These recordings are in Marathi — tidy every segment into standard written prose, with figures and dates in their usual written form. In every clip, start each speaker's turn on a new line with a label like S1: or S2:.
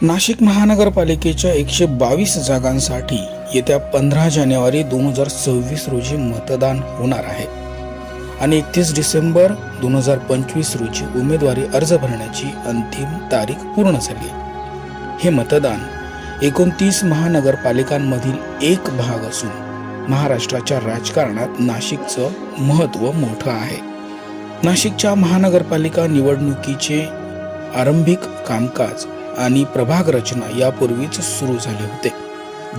S1: नाशिक महानगरपालिकेच्या 122 जागांसाठी येत्या 15 जानेवारी 2026 रोजी मतदान होणार आहे आणि 31 डिसेंबर 2025 रोजी उमेदवारी अर्ज भरण्याची अंतिम तारीख पूर्ण झाली आहे। हे मतदान 29 महानगरपालिकांमधील एक भाग असून महाराष्ट्राच्या राजकारणात नाशिकचं महत्त्व मोठं आहे। नाशिकच्या महानगरपालिका निवडणुकीचे आरंभिक कामकाज आणि प्रभाग रचना यापूर्वीच सुरू झाले होते,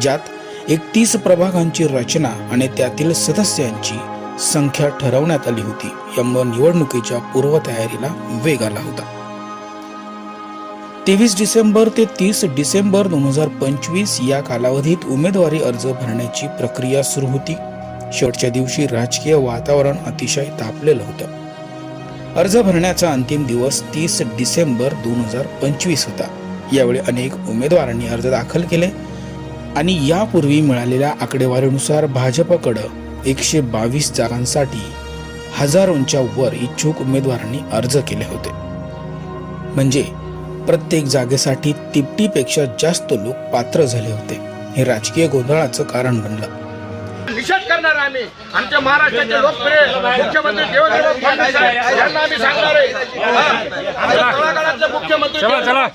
S1: ज्यात 31 प्रभागांची रचना आणि त्यातील सदस्यांची संख्या ठरवण्यात आली होती। यामुळे निवडणुकीच्या पूर्वतयारीला वेग आला होता। 23 डिसेंबर ते 30 डिसेंबर 2025 या कालावधीत उमेदवारी अर्ज भरण्याची प्रक्रिया सुरू होती। शेवटच्या दिवशी राजकीय वातावरण अतिशय तापलेलं होतं। अर्ज भरण्याचा अंतिम दिवस 30 डिसेंबर 2025 होता। यावेळी अनेक उमेदवारांनी अर्ज दाखल केले आणि यापूर्वी मिळालेल्या आकडेवारीनुसार भाजपकडे 122 जागांसाठी हजारोंच्या वर इच्छुक उमेदवारांनी अर्ज केले होते। म्हणजे प्रत्येक जागेसाठी तिपटीपेक्षा जास्त लोक पात्र झाले होते। हे राजकीय गोंधळाचं कारण बनलं।
S2: निषेध करणार आम्ही आमच्या महाराष्ट्राचे लोकप्रिय मुख्यमंत्री देवेंद्र फडणवीस यांना आम्ही सांगणार आहे। आमच्या तळागाळातले मुख्यमंत्री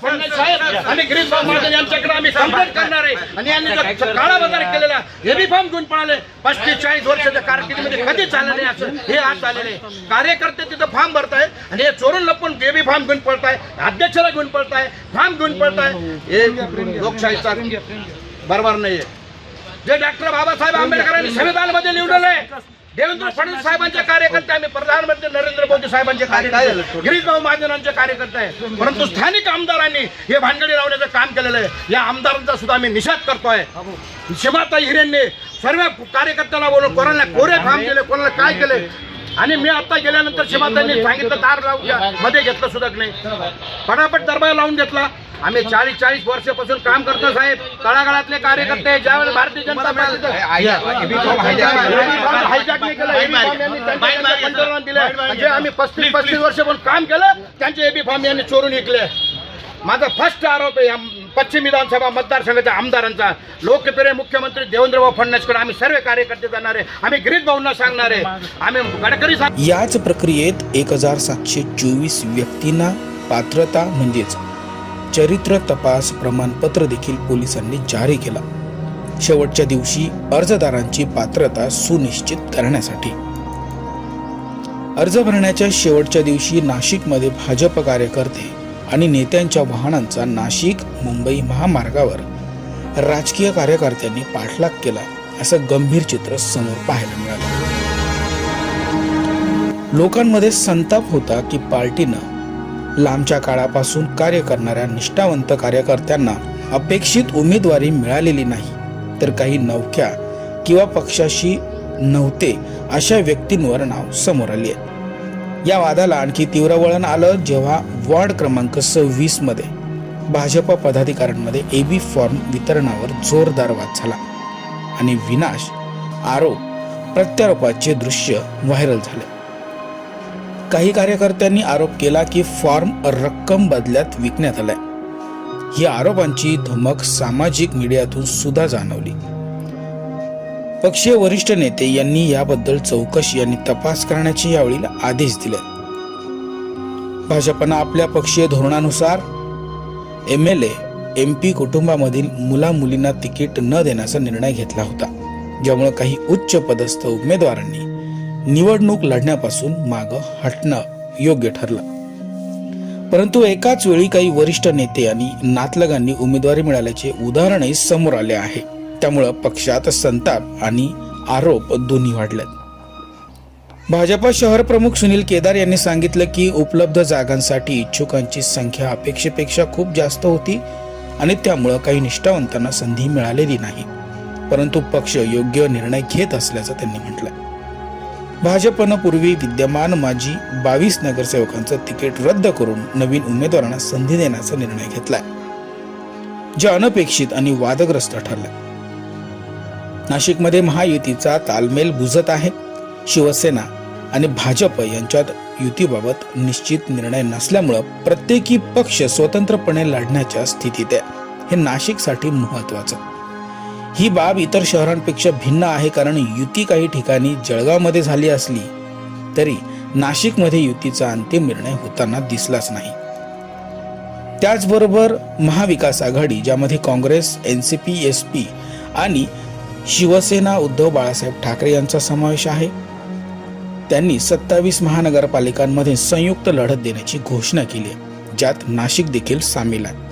S2: फडणवीस साहेब आणि गिरीश भाऊ महाजन यांच्याकडे आम्ही कंप्लेंट करणार आहे आणि यांनी काळा बाजार केलेला एबी फॉर्म घेऊन पळाले। 35-40 वर्षाच्या कारकिर्दीमध्ये कधी चाललं नाही असं हे आज आलेले कार्यकर्ते तिथं फॉर्म भरताय आणि हे चोरून लपून एबी फॉर्म घेऊन पळताय, अध्यक्षाला घेऊन पळताय, फॉर्म घेऊन पळताय। हे लोकशाहीचा बरोबर नाहीये। जे डॉक्टर बाबासाहेब आंबेडकरांनी संविधानामध्ये निवडले, देवेंद्र फडणवीस साहेबांचे कार्यकर्ते, आम्ही प्रधानमंत्री नरेंद्र मोदी साहेबांचे कार्यकर्ते, गिरीश भाऊ महाजनांचे कार्यकर्ते आहे। परंतु स्थानिक आमदारांनी हे भानगडी लावण्याचं काम केलेलं आहे। या आमदारांचा सुद्धा आम्ही निषेध करतोय। सीमाताई हिरेंनी सर्व कार्यकर्त्यांना बोलून कोणाला कोरे काम केले, कोणाला काय केले आणि मी आता गेल्यानंतर सीमाताईंनी सांगितलं दार लावून मध्ये घेतलं सुद्धा नाही, फटाफट दरबार लावून घेतला। आम्ही 40 वर्षापासून काम करतो साहेब। तळागाळातले कार्यकर्ते ज्यावेळेस भारतीय जनता पार्टीचं म्हणजे आम्ही 35 वर्ष पण काम केलं, त्यांचे एबी फॉर्म यांनी चोरून विकले। माझा फर्स्ट आरोप आहे पश्चिम विधानसभा मतदारसंघाच्या आमदारांचा। लोकप्रिय मुख्यमंत्री देवेंद्र फडणवीसकडे आम्ही सर्व कार्यकर्ते जाणार आहे, आम्ही गिरीश भाऊंना सांगणार आहे, आम्ही गडकरी
S1: याच प्रक्रियेत 1724 व्यक्तींना पात्रता म्हणजेच चरित्र तपास प्रमाणपत्र देखील पोलिसांनी जारी केला। शेवटच्या दिवशी अर्जदारांची पात्रता सुनिश्चित करण्यासाठी अर्ज भरण्याच्या शेवटच्या दिवशी नाशिकमध्ये भाजप कार्यकर्ते आणि नेत्यांच्या वाहनांचा नाशिक मुंबई महामार्गावर राजकीय कार्यकर्त्यांनी पाठलाग केला, असं गंभीर चित्र समोर पाहायला मिळालं। लोकांमध्ये संताप होता की पार्टीनं लांबच्या काळापासून कार्य करणाऱ्या निष्ठावंत कार्यकर्त्यांना अपेक्षित उमेदवारी मिळालेली नाही, तर काही नवख्या किंवा पक्षाशी नव्हते अशा व्यक्तींवर नाव समोर आली आहे। या वादाला आणखी तीव्र वळण आलं जेव्हा वॉर्ड क्रमांक 26 मध्ये भाजप पदाधिकाऱ्यांमध्ये एबी फॉर्म वितरणावर जोरदार वाद झाला आणि विनाश आरोप प्रत्यारोपाचे दृश्य व्हायरल झाले। काही कार्यकर्त्यांनी आरोप केला की फॉर्म रक्कम बदल्यात विकण्यात आलाय। ही आरोपांची धमक सामाजिक मीडियातून सुद्धा जाणवली। पक्षीय वरिष्ठ नेते यांनी याबद्दल चौकशी आणि तपास करण्याचे यावेळी आदेश दिले। भाजपनं आपल्या पक्षीय धोरणानुसार MLA MP कुटुंबामधील मुलामुलींना तिकीट न देण्याचा निर्णय घेतला होता, ज्यामुळे काही उच्च पदस्थ उमेदवारांनी निवडणूक लढण्यापासून मागे हटणं योग्य ठरलं। परंतु एकाच वेळी काही वरिष्ठ नेते आणि नातलगांनी उमेदवारी मिळाल्याचे उदाहरणही समोर आले आहे। त्यामुळे पक्षात संताप आणि आरोप दोन्ही वाढलेत। भाजप शहर प्रमुख सुनील केदार यांनी सांगितलं की उपलब्ध जागांसाठी इच्छुकांची संख्या अपेक्षेपेक्षा खूप जास्त होती आणि त्यामुळे काही निष्ठावंतांना संधी मिळालेली नाही, परंतु पक्ष योग्य निर्णय घेत असल्याचं त्यांनी म्हटलंय। भाजपनं पूर्वी विद्यमान माजी 22 नगरसेवकांचं तिकीट रद्द करून नवीन उमेदवारांना संधी देण्याचा निर्णय घेतलाय, जे अनपेक्षित आणि वादग्रस्त ठरलं। नाशिकमध्ये महायुतीचा तालमेल बुजत आहे। शिवसेना आणि भाजप यांच्यात युतीबाबत निश्चित निर्णय नसल्यामुळे प्रत्येकी पक्ष स्वतंत्रपणे लढण्याच्या स्थितीत आहे। हे नाशिकसाठी महत्वाचं. ही बाब इतर शहरांपेक्षा भिन्न आहे, कारण युती काही ठिकाणी जळगावमध्ये झाली असली तरी नाशिकमध्ये युतीचा अंतिम निर्णय होताना दिसलाच नाही. त्याचबरोबर महाविकास आघाडी, ज्यामध्ये काँग्रेस, एनसीपी, एसपी आणि शिवसेना उद्धव बाळासाहेब ठाकरे यांचा समावेश आहे, त्यांनी 27 महानगरपालिकांमध्ये संयुक्त लढत देण्याची घोषणा केली आहे, ज्यात नाशिक देखील सामील आहे.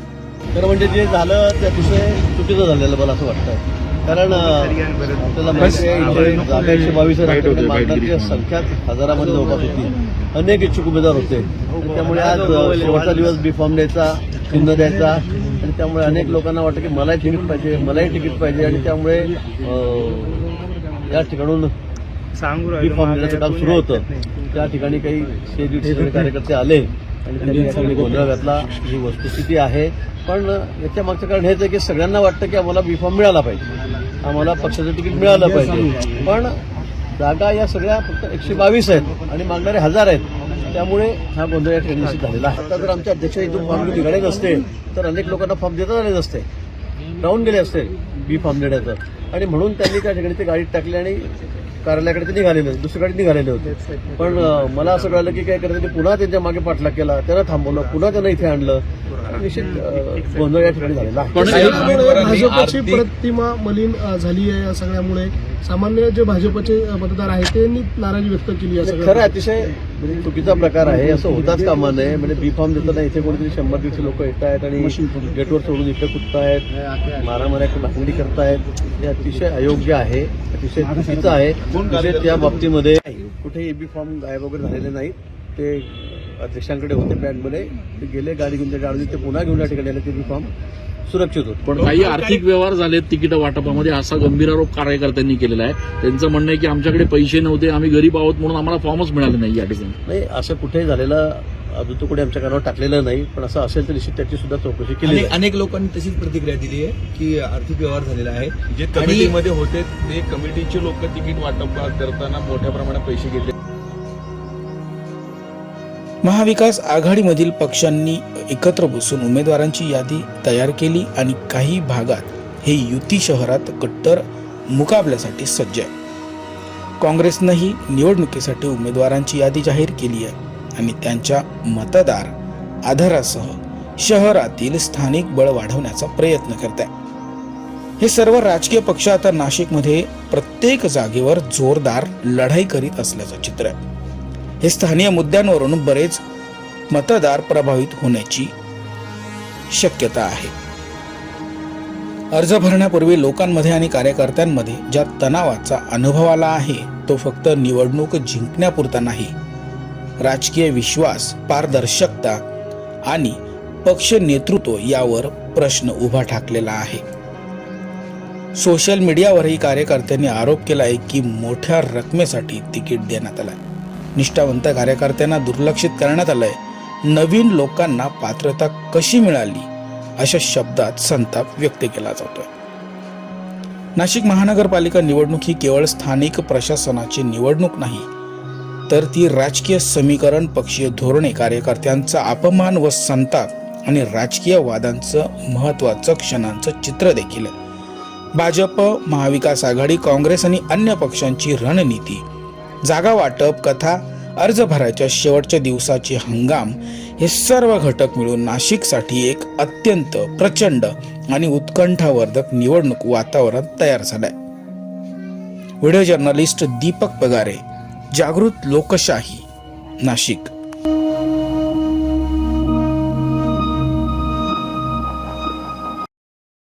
S3: तर म्हणजे जे झालं ते अतिशय चुकीचं झालेलं मला असं वाटतं. कारण आपल्याला माहिती आहे इथे जागा 122 आहे, मागणारी संख्याच हजारामध्ये जवळपास होती. अनेक इच्छुक उमेदवार होते. त्यामुळे आज शेवटचा दिवस बी फॉर्म द्यायचा, चिन्ह द्यायचा, आणि त्यामुळे अनेक लोकांना वाटतं की मलाही तिकीट पाहिजे, मलाही तिकीट पाहिजे, आणि त्यामुळे या ठिकाणून बी फॉर्म देण्याचं काम सुरू होतं. त्या ठिकाणी काही 100-150 कार्यकर्ते आले आणि त्यांनी या ठिकाणी गोंधळ घातला. ही वस्तुस्थिती आहे. पण याच्या मागचं कारण हेच आहे की सगळ्यांना वाटतं की आम्हाला बी फॉर्म मिळाला पाहिजे, आम्हाला पक्षाचं तिकीट मिळालं पाहिजे. पण जागा या सगळ्या फक्त 122 आहेत आणि मागणारे 1000 आहेत. त्यामुळे हा गोंधळ या ठिकाणी निश्चित झालेला आहे. आता जर आमच्या अध्यक्ष इथून फॉर्म घेऊन निघाले नसते तर अनेक लोकांना फॉर्म देता आले नसते, राहून गेले असते बी फॉर्म देण्याचं. आणि म्हणून त्यांनी त्या ठिकाणी ते गाडीत टाकले आणि कार्यालयाकडे ते निघालेले, दुसरीकडे निघालेले होते. पण मला असं कळलं की काय करते, पुन्हा त्यांच्या मागे पाठलाग केला, त्यांना थांबवलं, पुन्हा त्यांना इथे आणलं. निश्चित गोंधळ या ठिकाणी झालेला आहे.
S4: भाजपची प्रतिमा मलिन झाली आहे. या सगळ्यामुळे सामान्य जे भाजपचे मतदार आहेत त्यांनी नाराजी व्यक्त केली आहे.
S3: खरं अतिशय म्हणजे चुकीचा प्रकार आहे. असं होताच कामा नये. म्हणजे बी फॉर्म देताना इथे कोणीतरी 100-150 लोक येत आहेत आणि गेटवर सोडून इथे कुठतायत, मारामाऱ्या भांगडी करतायत. हे अतिशय अयोग्य आहे, अतिशय चुकीचं आहे. म्हणजे त्या बाबतीमध्ये कुठेही बी फॉर्म गायब वगैरे झालेले नाहीत. ते अध्यक्षांकडे होते बॅगमध्ये, ते गेले गाडी घेऊन, त्या गाडी ते पुन्हा घेऊन या ठिकाणी आले, ते बी फॉर्म सुरक्षित होते.
S5: पण काही आर्थिक व्यवहार झालेत तिकीट वाटपामध्ये, असा गंभीर आरोप कार्यकर्त्यांनी केलेला आहे. त्यांचं म्हणणं आहे की आमच्याकडे पैसे नव्हते, आम्ही गरीब आहोत म्हणून आम्हाला फॉर्मच मिळाले नाही या ठिकाणी.
S3: नाही, असं कुठेही झालेलं अजून तो कोणी आमच्या कानावर टाकलेलं नाही. पण असं असेल तर निश्चित त्याची सुद्धा चौकशी केली आहे.
S6: अनेक लोकांनी तशीच प्रतिक्रिया दिली आहे की आर्थिक व्यवहार झालेला आहे. जे कमिटीमध्ये होते ते कमिटीचे लोक तिकीट वाटप करताना मोठ्या प्रमाणात पैसे घेतले.
S1: महाविकास आघाडीमधील पक्षांनी एकत्र बसून उमेदवारांची यादी तयार केली आणि काही भागात हे युती शहरात कट्टर मुकाबल्यासाठी सज्ज आहे. काँग्रेसनंही निवडणुकीसाठी उमेदवारांची यादी जाहीर केली आहे आणि त्यांच्या मतदार आधारासह शहरातील स्थानिक बळ वाढवण्याचा प्रयत्न करत आहे. हे सर्व राजकीय पक्ष आता नाशिकमध्ये प्रत्येक जागेवर जोरदार लढाई करीत असल्याचं चित्र आहे. हे स्थानिक मुद्द्यांवरून बरेच मतदार प्रभावित होण्याची शक्यता आहे. अर्ज भरण्यापूर्वी लोकांमध्ये आणि कार्यकर्त्यांमध्ये ज्या तणावाचा अनुभव आला आहे तो फक्त निवडणूक जिंकण्यापुरता नाही, राजकीय विश्वास, पारदर्शकता आणि पक्ष नेतृत्व यावर प्रश्न उभा ठाकलेला आहे. सोशल मीडियावरही कार्यकर्त्यांनी आरोप केला आहे की मोठ्या रकमेसाठी तिकीट देण्यात आलंय, निष्ठावंत कार्यकर्त्यांना दुर्लक्षित करण्यात आलंय, नवीन लोकांना पात्रता कशी मिळाली अशा शब्दात संताप व्यक्त केला जातोय. नाशिक महानगरपालिका निवडणूक ही केवळ स्थानिक प्रशासनाची निवडणूक नाही, तर ती राजकीय समीकरण, पक्षीय धोरणे, कार्यकर्त्यांचा अपमान व संताप आणि राजकीय वादांचं महत्वाचं क्षणांचं चित्र देखील आहे. भाजप, महाविकास आघाडी, काँग्रेस आणि अन्य पक्षांची रणनीती, जागा वाटप, कथा, अर्ज भरायच्या शेवटच्या दिवसाचे हंगाम, हे सर्व घटक मिळून नाशिकसाठी एक अत्यंत प्रचंड आणि उत्कंठावर्धक निवडणूक वातावरण तयार झालंय. व्हिडिओ जर्नलिस्ट दीपक पगारे, जागृत लोकशाही, नाशिक.